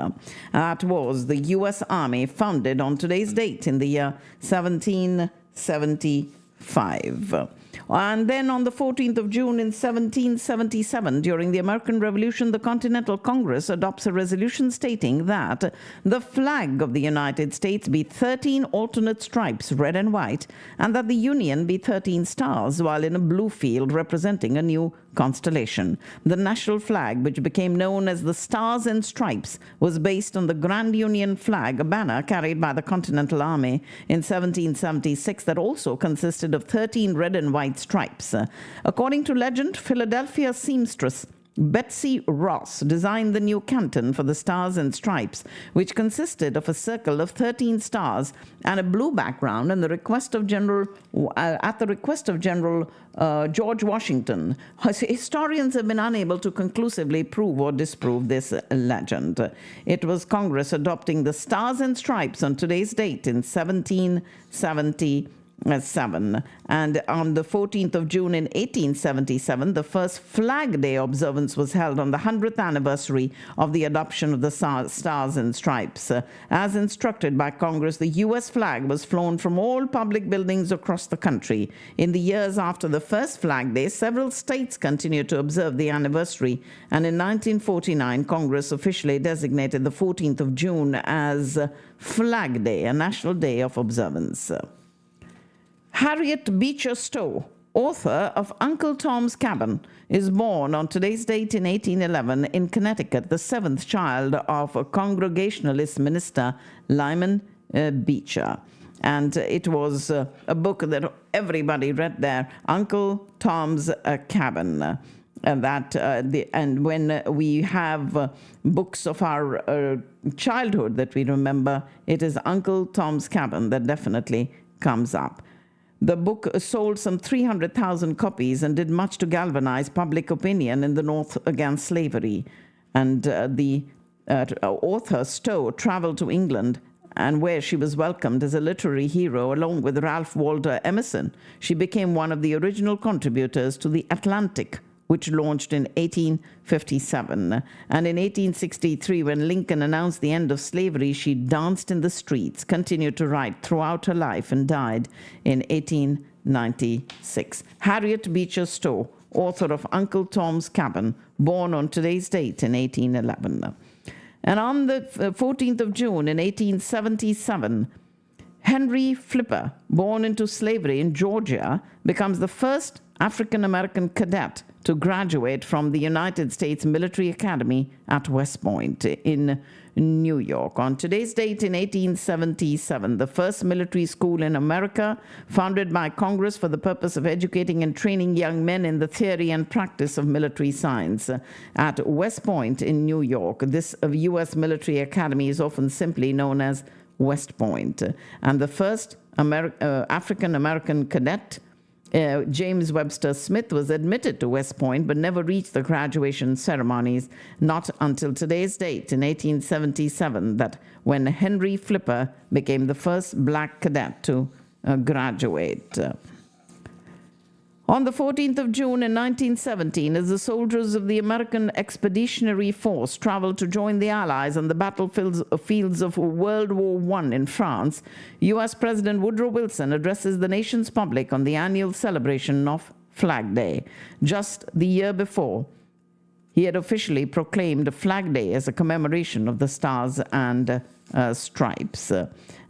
Speaker 1: That was the U.S. Army, founded on today's date in the year 1775. And then on the 14th of June in 1777, during the American Revolution, the Continental Congress adopts a resolution stating that the flag of the United States be 13 alternate stripes, red and white, and that the Union be 13 stars, while in a blue field representing a new constellation. The national flag, which became known as the Stars and Stripes, was based on the Grand Union flag, a banner carried by the Continental Army in 1776 that also consisted of 13 red and white stripes. According to legend, Philadelphia seamstress Betsy Ross designed the new canton for the Stars and Stripes, which consisted of a circle of 13 stars and a blue background, and at the request of General George Washington. Historians have been unable to conclusively prove or disprove this legend. It was Congress adopting the Stars and Stripes on today's date in 1777. And on the 14th of June in 1877, the first Flag Day observance was held on the 100th anniversary of the adoption of the Stars and Stripes. As instructed by Congress, the U.S. flag was flown from all public buildings across the country. In the years after the first Flag Day, several states continued to observe the anniversary, and in 1949, Congress officially designated the 14th of June as Flag Day, a national day of observance. Harriet Beecher Stowe, author of Uncle Tom's Cabin, is born on today's date in 1811 in Connecticut, the seventh child of a Congregationalist minister, Lyman Beecher. And it was a book that everybody read there, Uncle Tom's Cabin. And when we have books of our childhood that we remember, it is Uncle Tom's Cabin that definitely comes up. The book sold some 300,000 copies and did much to galvanize public opinion in the North against slavery. And the author Stowe traveled to England, and where she was welcomed as a literary hero along with Ralph Waldo Emerson. She became one of the original contributors to The Atlantic, which launched in 1857. And in 1863, when Lincoln announced the end of slavery, she danced in the streets, continued to write throughout her life, and died in 1896. Harriet Beecher Stowe, author of Uncle Tom's Cabin, born on today's date in 1811. And on the 14th of June in 1877, Henry Flipper, born into slavery in Georgia, becomes the first African-American cadet to graduate from the United States Military Academy at West Point in New York. On today's date in 1877, the first military school in America, founded by Congress for the purpose of educating and training young men in the theory and practice of military science at West Point in New York. This U.S. Military Academy is often simply known as West Point. And the first African-American cadet, James Webster Smith, was admitted to West Point but never reached the graduation ceremonies, not until today's date in 1877, that when Henry Flipper became the first black cadet to graduate. On the 14th of June in 1917, as the soldiers of the American Expeditionary Force traveled to join the Allies on the battlefields of World War I in France, U.S. President Woodrow Wilson addresses the nation's public on the annual celebration of Flag Day. Just the year before, he had officially proclaimed Flag Day as a commemoration of the Stars and stripes.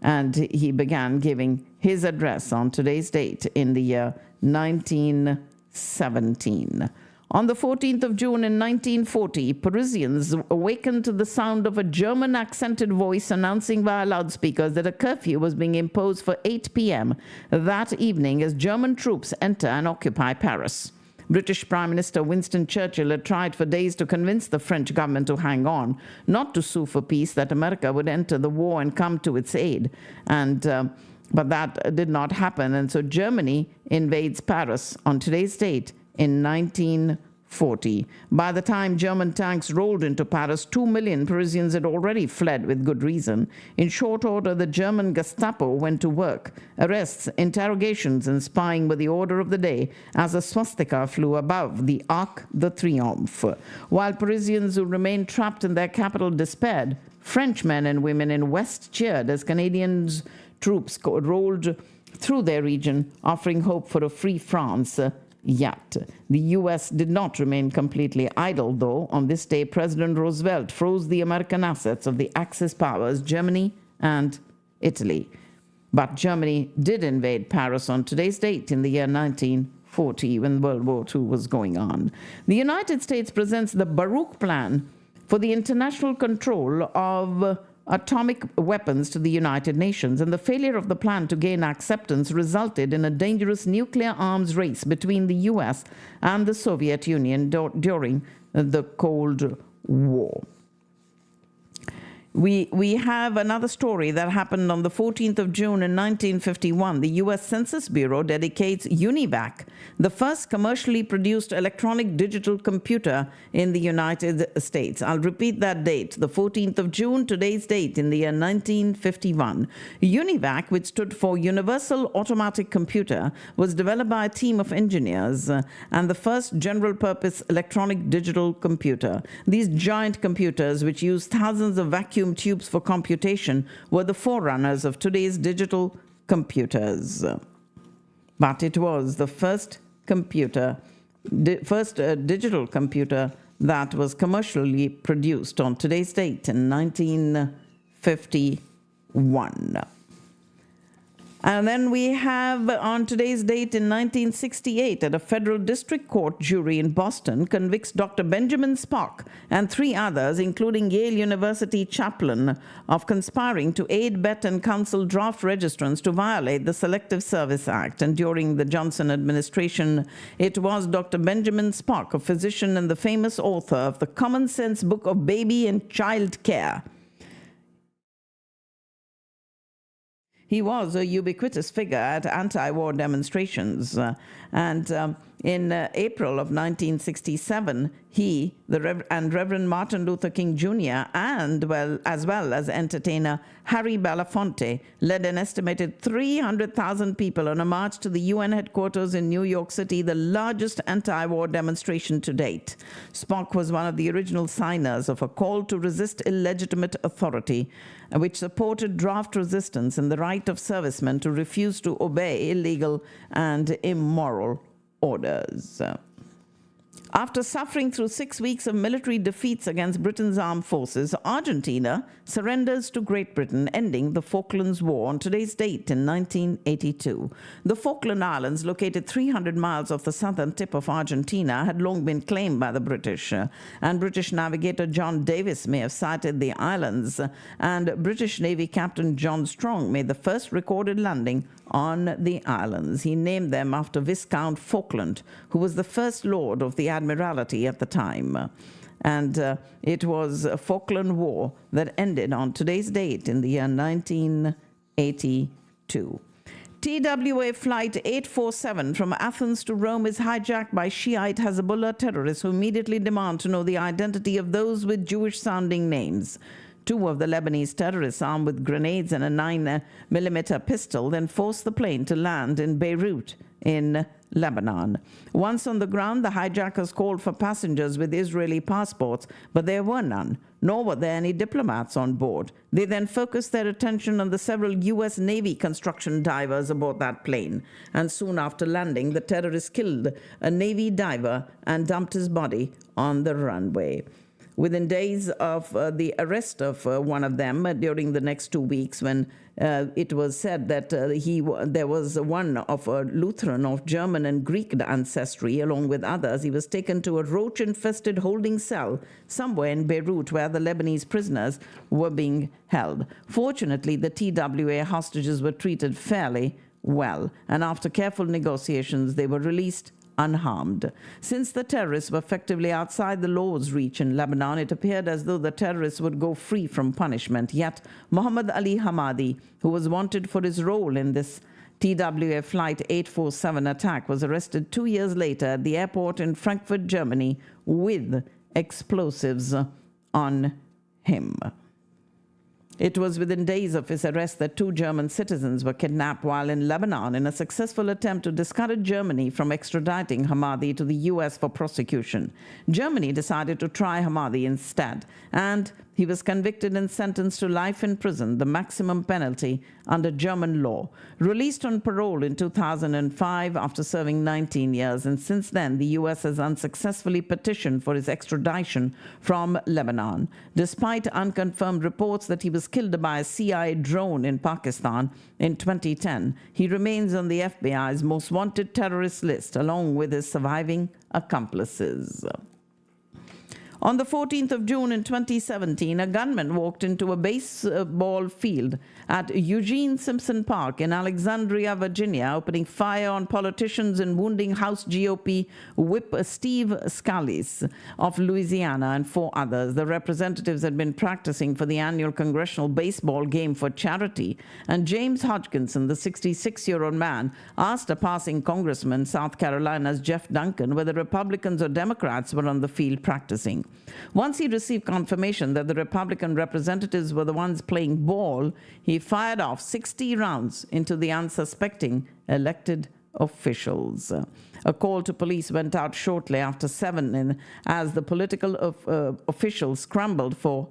Speaker 1: And he began giving his address on today's date in the year 1917. On the 14th of June in 1940, Parisians awakened to the sound of a German-accented voice announcing via loudspeakers that a curfew was being imposed for 8 p.m. that evening as German troops enter and occupy Paris. British Prime Minister Winston Churchill had tried for days to convince the French government to hang on, not to sue for peace, that America would enter the war and come to its aid. But that did not happen, and so Germany invades Paris on today's date in 1940. By the time German tanks rolled into Paris, 2 million Parisians had already fled with good reason. In short order, the German Gestapo went to work. Arrests, interrogations, and spying were the order of the day as a swastika flew above the Arc de Triomphe. While Parisians who remained trapped in their capital despaired, French men and women in West cheered as Canadians' troops rolled through their region, offering hope for a free France. Yet, the U.S. did not remain completely idle, though. On this day, President Roosevelt froze the American assets of the Axis powers, Germany and Italy. But Germany did invade Paris on today's date in the year 1940, when World War II was going on. The United States presents the Baruch Plan for the international control of atomic weapons to the United Nations, and the failure of the plan to gain acceptance resulted in a dangerous nuclear arms race between the US and the Soviet Union during the Cold War. We have another story that happened on the 14th of June in 1951. The U.S. Census Bureau dedicates UNIVAC, the first commercially produced electronic digital computer in the United States. I'll repeat that date, the 14th of June, today's date, in the year 1951. UNIVAC, which stood for Universal Automatic Computer, was developed by a team of engineers and the first general-purpose electronic digital computer. These giant computers, which used thousands of vacuum tubes for computation, were the forerunners of today's digital computers. But it was the first digital computer that was commercially produced on today's date in 1951. And then we have, on today's date in 1968, at a federal district court jury in Boston convicts Dr. Benjamin Spock and 3 others, including Yale University chaplain, of conspiring to aid, bet, and counsel draft registrants to violate the Selective Service Act. And during the Johnson administration, it was Dr. Benjamin Spock, a physician and the famous author of the Common Sense Book of Baby and Child Care. He was a ubiquitous figure at anti-war demonstrations. In April of 1967, he and Reverend Martin Luther King Jr. as well as entertainer Harry Belafonte led an estimated 300,000 people on a march to the UN headquarters in New York City, the largest anti-war demonstration to date. Spock was one of the original signers of a call to resist illegitimate authority, which supported draft resistance and the right of servicemen to refuse to obey illegal and immoral orders. After suffering through 6 weeks of military defeats against Britain's armed forces, Argentina surrenders to Great Britain, ending the Falklands War on today's date in 1982. The Falkland Islands, located 300 miles off the southern tip of Argentina, had long been claimed by the British, and British navigator John Davis may have sighted the islands, and British Navy Captain John Strong made the first recorded landing on the islands. He named them after Viscount Falkland, who was the first Lord of the Admiralty at the time. And it was a Falkland War that ended on today's date in the year 1982. TWA Flight 847 from Athens to Rome is hijacked by Shiite Hezbollah terrorists who immediately demand to know the identity of those with Jewish-sounding names. 2 of the Lebanese terrorists, armed with grenades and a 9mm pistol, then forced the plane to land in Beirut in Lebanon. Once on the ground, the hijackers called for passengers with Israeli passports, but there were none, nor were there any diplomats on board. They then focused their attention on the several U.S. Navy construction divers aboard that plane, and soon after landing, the terrorists killed a Navy diver and dumped his body on the runway. within days of the arrest of one of them during the next 2 weeks, when it was said that there was one of a Lutheran of German and Greek ancestry, along with others. He was taken to a roach-infested holding cell somewhere in Beirut, where the Lebanese prisoners were being held. Fortunately, the TWA hostages were treated fairly well, and after careful negotiations, they were released unharmed. Since the terrorists were effectively outside the law's reach in Lebanon, it appeared as though the terrorists would go free from punishment. Yet, Mohammed Ali Hamadi, who was wanted for his role in this TWA Flight 847 attack, was arrested 2 years later at the airport in Frankfurt, Germany, with explosives on him. It was within days of his arrest that 2 German citizens were kidnapped while in Lebanon in a successful attempt to discourage Germany from extraditing Hamadi to the U.S. for prosecution. Germany decided to try Hamadi instead, and he was convicted and sentenced to life in prison, the maximum penalty under German law. Released on parole in 2005 after serving 19 years, and since then the U.S. has unsuccessfully petitioned for his extradition from Lebanon. Despite unconfirmed reports that he was killed by a CIA drone in Pakistan in 2010, he remains on the FBI's most wanted terrorist list, along with his surviving accomplices. On the 14th of June in 2017, a gunman walked into a baseball field at Eugene Simpson Park in Alexandria, Virginia, opening fire on politicians and wounding House GOP Whip Steve Scalise of Louisiana and 4 others. The representatives had been practicing for the annual congressional baseball game for charity, and James Hodgkinson, the 66-year-old man, asked a passing congressman, South Carolina's Jeff Duncan, whether Republicans or Democrats were on the field practicing. Once he received confirmation that the Republican representatives were the ones playing ball, he fired off 60 rounds into the unsuspecting elected officials. A call to police went out shortly after 7 as the political officials scrambled for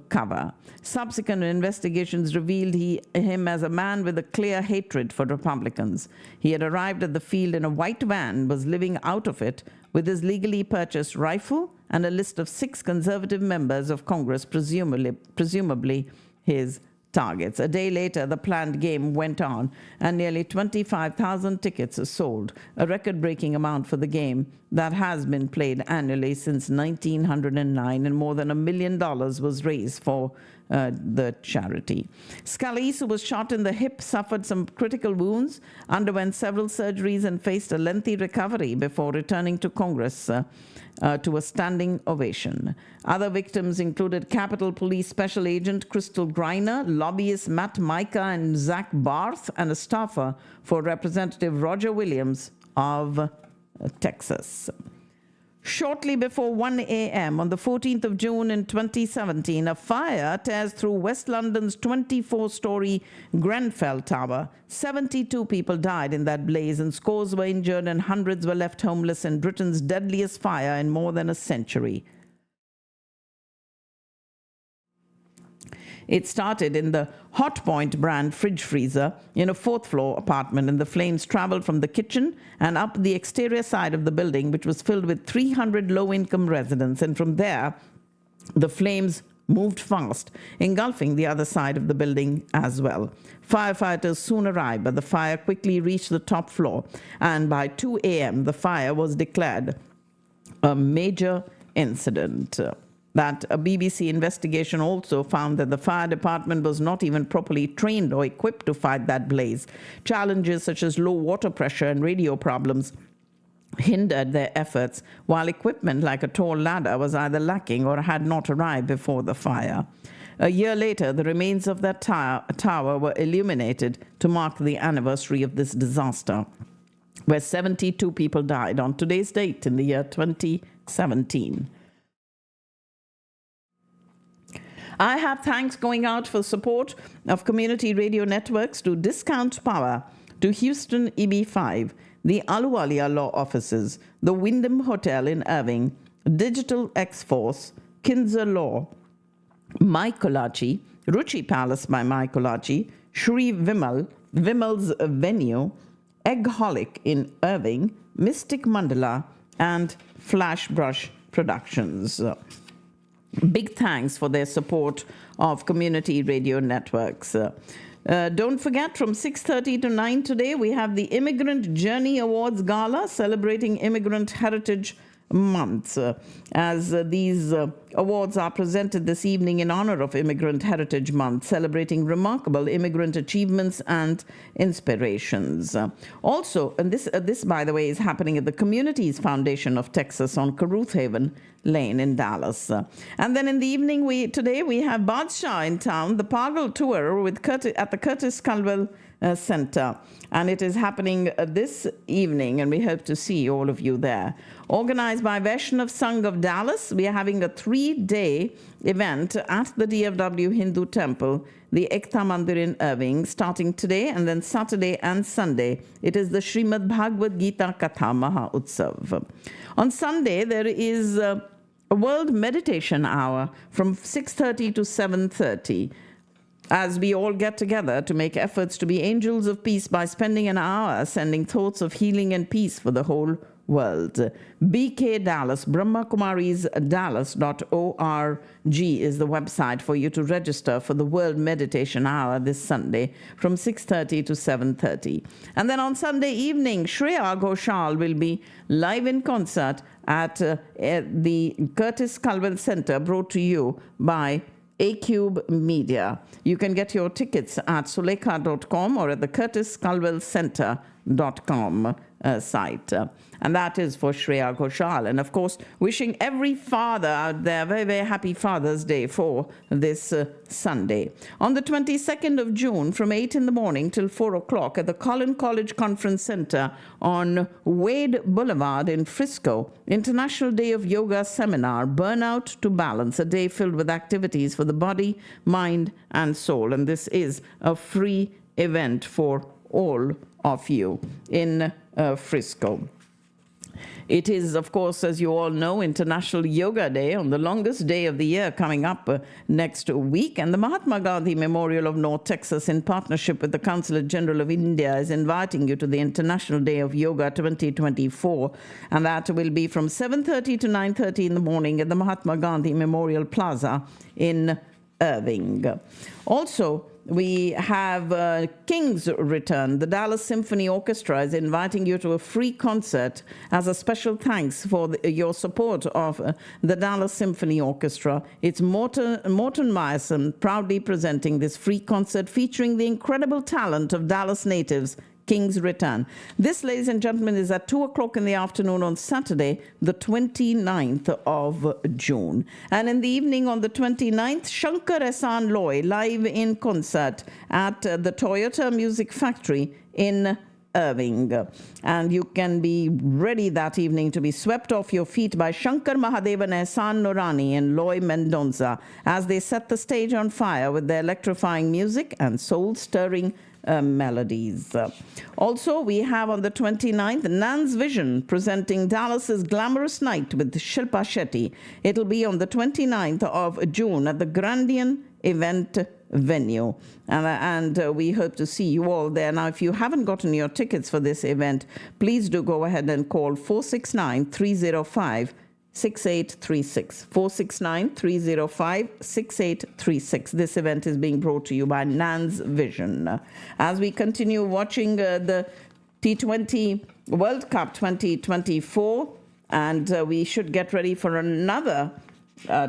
Speaker 1: cover. Subsequent investigations revealed him as a man with a clear hatred for Republicans. He had arrived at the field in a white van, was living out of it with his legally purchased rifle and a list of 6 conservative members of Congress, presumably his targets. A day later, the planned game went on, and nearly 25,000 tickets sold, a record-breaking amount for the game that has been played annually since 1909, and more than $1 million was raised for the charity. Scalise, who was shot in the hip, suffered some critical wounds, underwent several surgeries, and faced a lengthy recovery before returning to Congress to a standing ovation. Other victims included Capitol Police Special Agent Crystal Griner, lobbyists Matt Micah and Zach Barth, and a staffer for Representative Roger Williams of Texas. Shortly before 1 a.m. on the 14th of June in 2017, a fire tears through West London's 24-story Grenfell Tower. 72 people died in that blaze, and scores were injured and hundreds were left homeless in Britain's deadliest fire in more than a century. It started in the Hotpoint brand fridge freezer in a 4th-floor apartment, and the flames traveled from the kitchen and up the exterior side of the building, which was filled with 300 low-income residents. And from there, the flames moved fast, engulfing the other side of the building as well. Firefighters soon arrived, but the fire quickly reached the top floor, and by 2 a.m., the fire was declared a major incident. That a BBC investigation also found that the fire department was not even properly trained or equipped to fight that blaze. Challenges such as low water pressure and radio problems hindered their efforts, while equipment like a tall ladder was either lacking or had not arrived before the fire. A year later, the remains of that tower were illuminated to mark the anniversary of this disaster, where 72 people died on today's date in the year 2017. I have thanks going out for support of community radio networks to Discount Power, to Houston EB5, the Ahluwalia Law Offices, the Wyndham Hotel in Irving, Digital X-Force, Kinzer Law, My Kolachi, Ruchi Palace by My Kolachi, Shri Vimal, Vimal's Venue, Eggholic in Irving, Mystic Mandala, and Flash Brush Productions. big thanks for their support of community radio networks. Don't forget, from 6:30 to 9 today, we have the Immigrant Journey Awards Gala celebrating Immigrant Heritage Month, as these awards are presented this evening in honor of Immigrant Heritage Month, celebrating remarkable immigrant achievements and inspirations. Also, and this, by the way, is happening at the Communities Foundation of Texas on Caruth Haven Lane in Dallas. And then in the evening, today we have Badshaw in town, the Pagal Tour at the Curtis Culwell Center, and it is happening this evening, and we hope to see all of you there. Organized by Vaishnav Sangh of Dallas, we are having a 3-day event at the DFW Hindu Temple, the Ekta Mandir in Irving, starting today and then Saturday and Sunday. It is the Srimad Bhagavad Gita Katha Maha Utsav. On Sunday, there is a World Meditation Hour from 6:30 to 7:30. As we all get together to make efforts to be angels of peace by spending an hour sending thoughts of healing and peace for the whole world. BK Dallas, brahmakumarisdallas.org is the website for you to register for the World Meditation Hour this Sunday from 6:30 to 7:30. And then on Sunday evening, Shreya Ghoshal will be live in concert at the Curtis Culwell Center, brought to you by A-Cube Media. You can get your tickets at sulekha.com or at the curtisculwellcenter.com site. And that is for Shreya Ghoshal. And of course, wishing every father out there a very, very happy Father's Day for this Sunday. On the 22nd of June, from 8 in the morning till 4 o'clock at the Collin College Conference Center on Wade Boulevard in Frisco, International Day of Yoga Seminar, Burnout to Balance, a day filled with activities for the body, mind, and soul. And this is a free event for all of you in Frisco. It is, of course, as you all know, International Yoga Day on the longest day of the year coming up next week. And the Mahatma Gandhi Memorial of North Texas, in partnership with the Consulate General of India, is inviting you to the International Day of Yoga 2024. And that will be from 7:30 to 9:30 in the morning at the Mahatma Gandhi Memorial Plaza in Irving. Also, we have King's Return. The Dallas Symphony Orchestra is inviting you to a free concert as a special thanks for your support of the Dallas Symphony Orchestra. It's Morton Meyerson proudly presenting this free concert featuring the incredible talent of Dallas natives, King's Return. This, ladies and gentlemen, is at 2 o'clock in the afternoon on Saturday, the 29th of June. And in the evening on the 29th, Shankar Ehsan Loy live in concert at the Toyota Music Factory in Irving. And you can be ready that evening to be swept off your feet by Shankar Mahadevan, Ehsan Nurani, and Loy Mendonza as they set the stage on fire with their electrifying music and soul-stirring melodies. Also, we have on the 29th, Nan's Vision presenting Dallas's Glamorous Night with Shilpa Shetty. It'll be on the 29th of June at the Grandian Event Venue. And we hope to see you all there. Now, if you haven't gotten your tickets for this event, please do go ahead and call 469-305 6836. 469-305-6836. This event is being brought to you by Nan's Vision. As we continue watching the T20 World Cup 2024, and we should get ready for another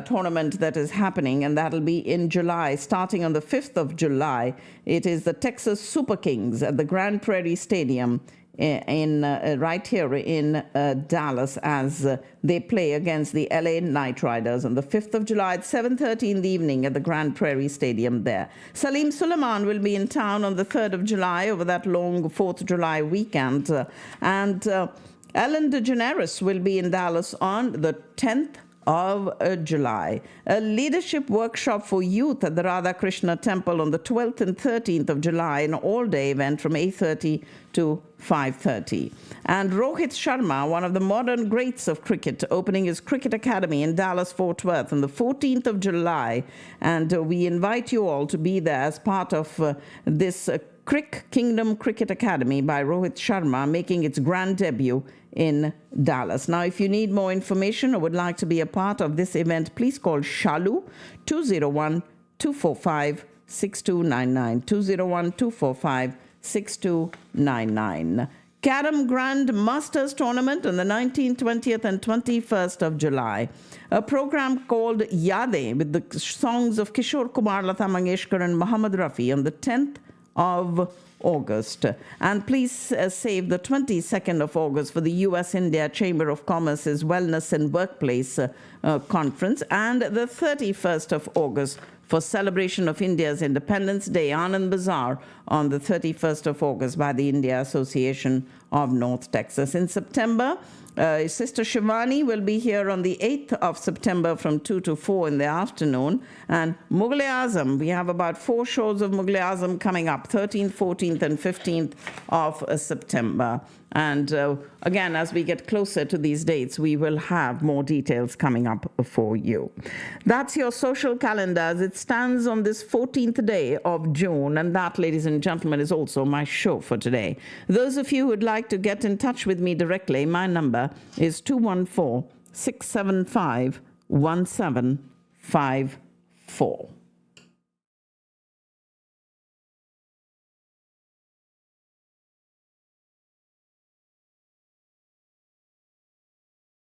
Speaker 1: tournament that is happening, and that'll be in July, starting on the 5th of July. It is the Texas Super Kings at the Grand Prairie Stadium right here in Dallas as they play against the LA Knight Riders on the 5th of July at 7:30 in the evening at the Grand Prairie Stadium there. Salim Suleiman will be in town on the 3rd of July over that long 4th of July weekend. And Ellen DeGeneres will be in Dallas on the 10th of July. A leadership workshop for youth at the Radha Krishna Temple on the 12th and 13th of July, an all-day event from 8:30 to 5:30. And Rohit Sharma, one of the modern greats of cricket, opening his cricket academy in Dallas-Fort Worth on the 14th of July. And we invite you all to be there as part of this Crick Kingdom Cricket Academy by Rohit Sharma, making its grand debut in Dallas. Now, if you need more information or would like to be a part of this event, please call Shalu 201-245-6299, 201-245-6299. Carom Grand Masters Tournament on the 19th, 20th, and 21st of July. A program called Yade with the songs of Kishore Kumar, Lata Mangeshkar, and Muhammad Rafi on the 10th of August. And please save the 22nd of August for the U.S.-India Chamber of Commerce's Wellness and Workplace Conference, and the 31st of August for celebration of India's Independence Day, Anand Bazaar on the 31st of August by the India Association of North Texas. In September, Sister Shivani will be here on the 8th of September from 2 to 4 in the afternoon. And Mughal-e-Azam, we have about 4 shows of Mughal-e-Azam coming up, 13th, 14th, and 15th of September. And again, as we get closer to these dates, we will have more details coming up for you. That's your social calendar as it stands on this 14th day of June. And that, ladies and gentlemen, is also my show for today. Those of you who would like to get in touch with me directly, my number is 214-675-1754.